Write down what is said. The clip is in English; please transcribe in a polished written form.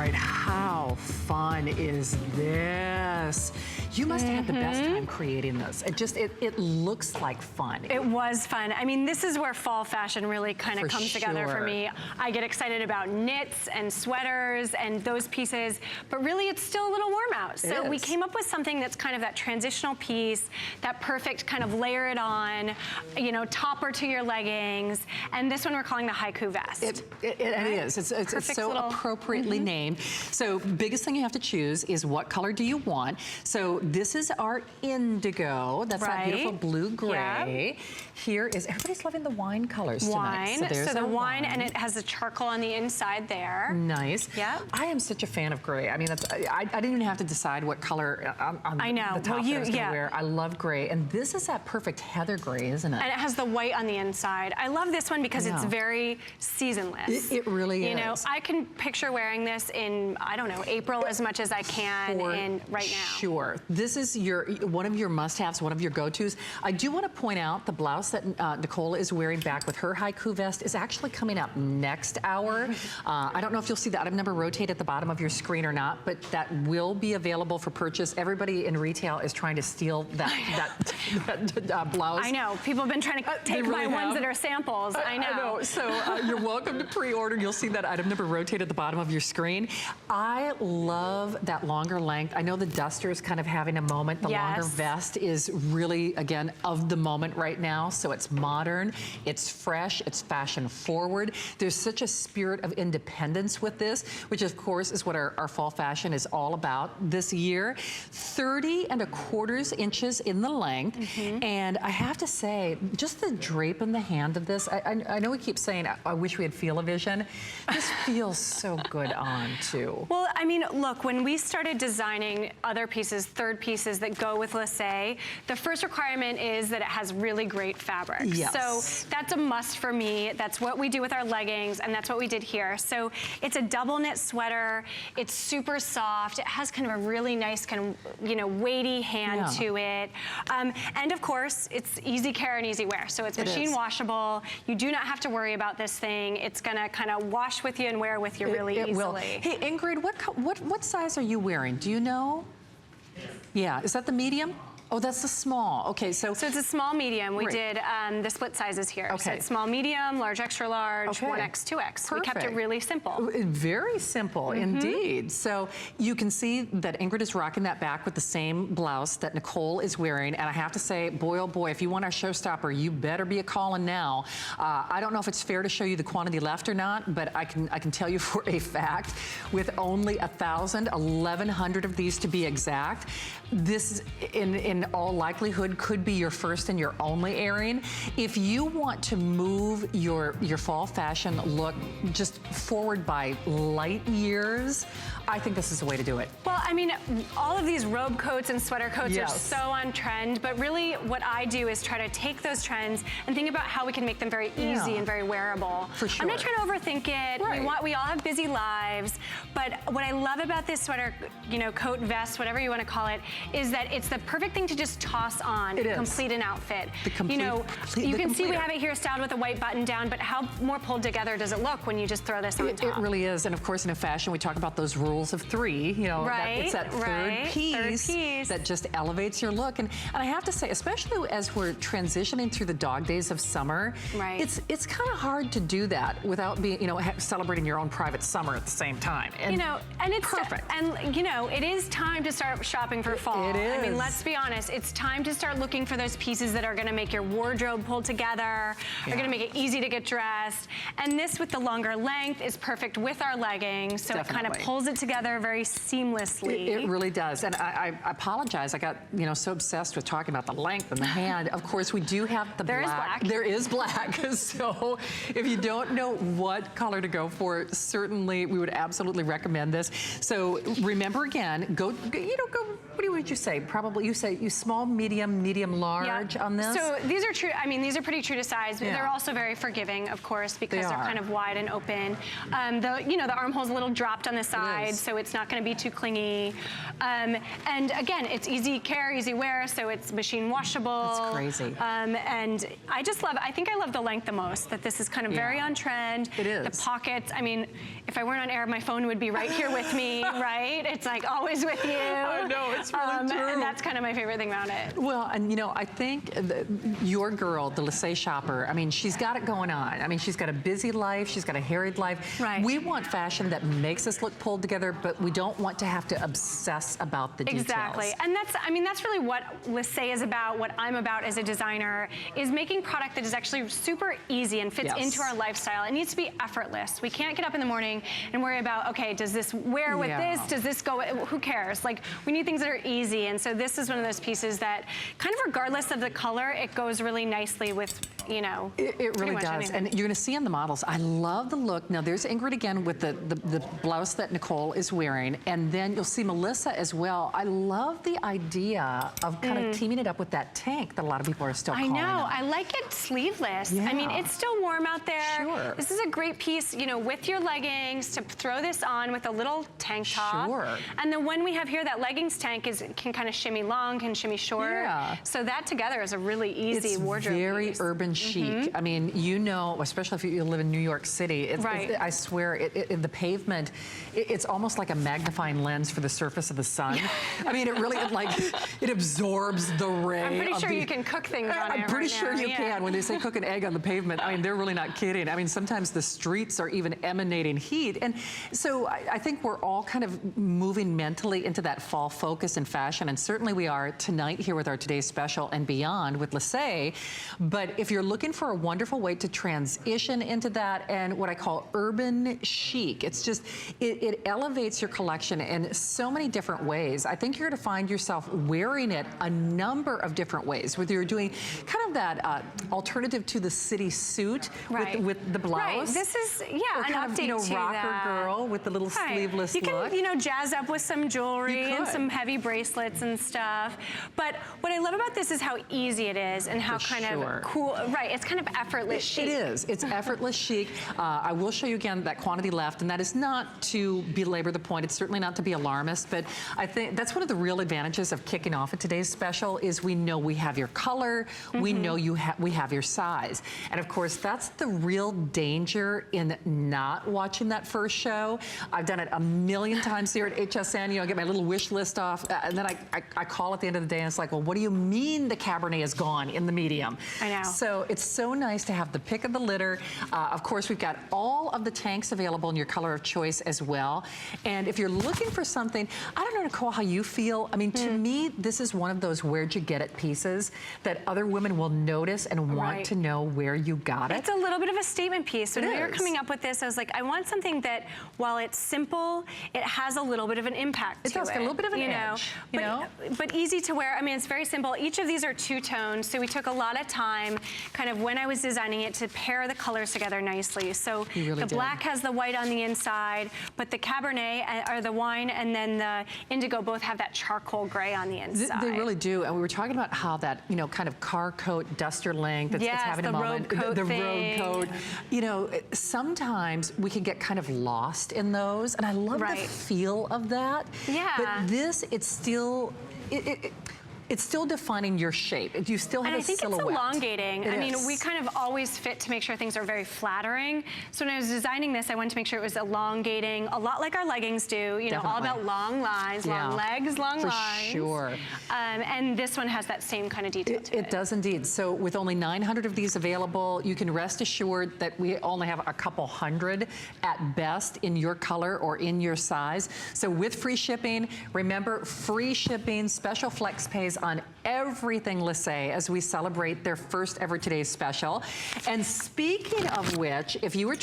right, how fun is this? You must have had the best time creating this. It looks like fun. It was fun. I mean, this is where fall fashion really kind of comes together for me. I get excited about knits and sweaters and those pieces, but really it's still a little warm out. So we came up with something that's kind of that transitional piece, that perfect kind of layer it on, you know, topper to your leggings. And this one we're calling the haiku vest. It is. It's so appropriately named. So biggest thing you have to choose is what color do you want. So this is our indigo. That's that beautiful blue-gray. Here is, everybody's loving the wine colors tonight. So the wine, and it has the charcoal on the inside there. Nice. Yeah. I am such a fan of gray. I mean, I didn't even have to decide what color on the top that I was going to wear. I love gray. And this is that perfect heather gray, isn't it? And it has the white on the inside. I love this one because it's very seasonless. It really is. You know, I can picture wearing this in, I don't know, April as much as I can right now. Sure. This is one of your must-haves, one of your go-tos. I do want to point out the blouse that Nicole is wearing back with her haiku vest is actually coming up next hour. I don't know if you'll see the item number rotate at the bottom of your screen or not, but that will be available for purchase. Everybody in retail is trying to steal that blouse. I know. People have been trying to take my ones that are samples. I know. So you're welcome to pre-order. You'll see that item number rotate at the bottom of your screen. I love that longer length. I know the duster is kind of having a moment. The longer vest is really, again, of the moment right now. So it's modern, it's fresh, it's fashion forward. There's such a spirit of independence with this, which of course is what our fall fashion is all about this year. 30¼ inches in the length. And I have to say, just the drape in the hand of this, I know we keep saying, I wish we had feel-o-vision. This feels so good on too. Well, I mean, look, when we started designing other pieces, third pieces that go with LYSSE, the first requirement is that it has really great fabric. So that's a must for me. That's what we do with our leggings, and that's what we did here. So it's a double knit sweater. It's super soft. It has kind of a really nice kind of, you know, weighty hand to it. And of course, it's easy care and easy wear. So it's machine washable. You do not have to worry about this thing. It's gonna kind of wash with you and wear with you really easily. Will. Hey, Ingrid, what size are you wearing? Do you know? Yeah, is that the medium? Oh, that's the small. Okay, so it's a small medium. We did the split sizes here. So it's small, medium, large, extra large, 1X, 2X. Perfect. We kept it really simple. Very simple indeed. So you can see that Ingrid is rocking that back with the same blouse that Nicole is wearing. And I have to say, boy, oh boy, if you want our showstopper, you better be a-calling now. I don't know if it's fair to show you the quantity left or not, but I can tell you for a fact, with only 1,100 of these to be exact, this in all likelihood could be your first and your only airing. If you want to move your fall fashion look just forward by light years, I think this is the way to do it. Well, I mean, all of these robe coats and sweater coats are so on trend, but really what I do is try to take those trends and think about how we can make them very easy and very wearable. For sure. I'm not trying to overthink it. We all have busy lives, but what I love about this sweater, you know, coat, vest, whatever you want to call it, is that it's the perfect thing to just toss on and complete an outfit. You know, you can see we have it here styled with a white button down, but how more pulled together does it look when you just throw this on top? It really is, and of course in a fashion we talk about those rules of three, you know, it's that third piece that just elevates your look. And I have to say, especially as we're transitioning through the dog days of summer, it's kind of hard to do that without being, you know, celebrating your own private summer at the same time. And you know, and it's perfect. And you know, it is time to start shopping for fall. It is. I mean, let's be honest, it's time to start looking for those pieces that are going to make your wardrobe pull together, are going to make it easy to get dressed. And this with the longer length is perfect with our leggings, so it kind of pulls it together very seamlessly. It really does. And I apologize. I got, you know, so obsessed with talking about the length and the hand. Of course, we do have the black. There is black. So if you don't know what color to go for, certainly we would absolutely recommend this. So remember again, go, what would you say? Probably you you small, medium, large on this? So these are true, I mean, these are pretty true to size, but they're also very forgiving, of course, because they're kind of wide and open. The armhole's a little dropped on the side, so it's not gonna be too clingy. And again, it's easy care, easy wear, so it's machine washable. That's crazy. And I think I love the length the most, that this is kind of very on trend. It is. The pockets, I mean, if I weren't on air, my phone would be right here with me, right? It's like always with you. I know, it's really true. And that's kind of my favorite thing about it. Well, and you know, I think your girl, the LYSSE shopper, I mean, she's got it going on. I mean, she's got a busy life, she's got a harried life. Right. We want fashion that makes us look pulled together, but we don't want to have to obsess about the details. Exactly, and that's really what LYSSE is about, what I'm about as a designer, is making product that is actually super easy and fits into our lifestyle. It needs to be effortless. We can't get up in the morning and worry about, okay, does this wear with this? Does this go, who cares? Like, we need things that are easy, and so this is one of those pieces that, kind of regardless of the color, it goes really nicely with, you know, it really does. anything. And you're gonna see on the models, I love the look. Now there's Ingrid again with the blouse that Nicole is wearing, and then you'll see Melissa as well. I love the idea of kind of teaming it up with that tank that a lot of people are still calling. I know, I like it sleeveless. I mean, it's still warm out there. Sure. This is a great piece, you know, with your leggings, to throw this on with a little tank top. Sure. And the one we have here, that leggings tank can kind of shimmy long, can shimmy short. Yeah. So that together is a really easy wardrobe It's very piece. urban chic. I mean, you know, especially if you live in New York City, I swear, the pavement, it's almost like a magnifying lens for the surface of the sun. I mean, it really, it absorbs the ray. I'm pretty sure you can cook things on it. I'm pretty sure you can. When they say cook an egg on the pavement, I mean, they're really not kidding. I mean, sometimes the streets are even emanating heat. And so I think we're all kind of moving mentally into that fall focus in fashion. And certainly we are tonight here with our Today's Special and beyond with LYSSE. But if you're looking for a wonderful way to transition into that and what I call urban chic, it's just, it elevates your collection in so many different ways. I think you're going to find yourself wearing it a number of different ways, whether you're doing kind of that alternative to the city suit with the blouse. Right, this is, or an kind update of, you know, to rocker that. girl with the little sleeveless look. You look. can, you know, jazz up with some jewelry and some heavy bracelets and stuff. But what I love about this is how easy it is and how kind of cool, it's kind of effortless chic. It is, it's effortless chic. I will show you again that quantity left, and that is not to belabor the point. It's certainly not to be alarmist, but I think that's one of the real advantages of kicking off at Today's Special is we know we have your color, we know we have your size. And of course, that's the real danger in not watching that first show. I've done it a million times here at HSN. You know, I get my little wish list off, and then I call at the end of the day, and it's like, well, what do you mean the Cabernet is gone in the medium? I know. So it's so nice to have the pick of the litter. Of course, we've got all of the tanks available in your color of choice as well. And if you're looking for something, I don't know, Nicole, how you feel. I mean, to me, this is one of those where'd you get it pieces that other women will notice and want to know where you got it. It's a little bit of a statement piece. When we were coming up with this, I was like, I want something that, while it's simple, it has a little bit of an impact to it. It does get a little bit of an edge, you know? But easy to wear. I mean, it's very simple. Each of these are two-tone, so we took a lot of time, kind of when I was designing it, to pair the colors together nicely. So the black has the white on the inside, but the Cabernet, or the wine, and then the indigo both have that charcoal gray on the inside. They really do. And we were talking about how that, you know, kind of car coat, duster length, it's having a moment. The road coat. You know, sometimes we can get kind of lost in those, and I love the feel of that. Yeah. But this, it's still, it's still defining your shape. You still have a silhouette. And I think it's elongating. I mean, we kind of always fit to make sure things are very flattering. So when I was designing this, I wanted to make sure it was elongating, a lot like our leggings do, you know, all about long lines, long legs, long lines. For sure. And this one has that same kind of detail to it. It does indeed. So with only 900 of these available, you can rest assured that we only have a couple hundred at best in your color or in your size. So with free shipping, remember, free shipping, special flex pays on everything LYSSE as we celebrate their first ever Today's Special. And speaking of which, if you were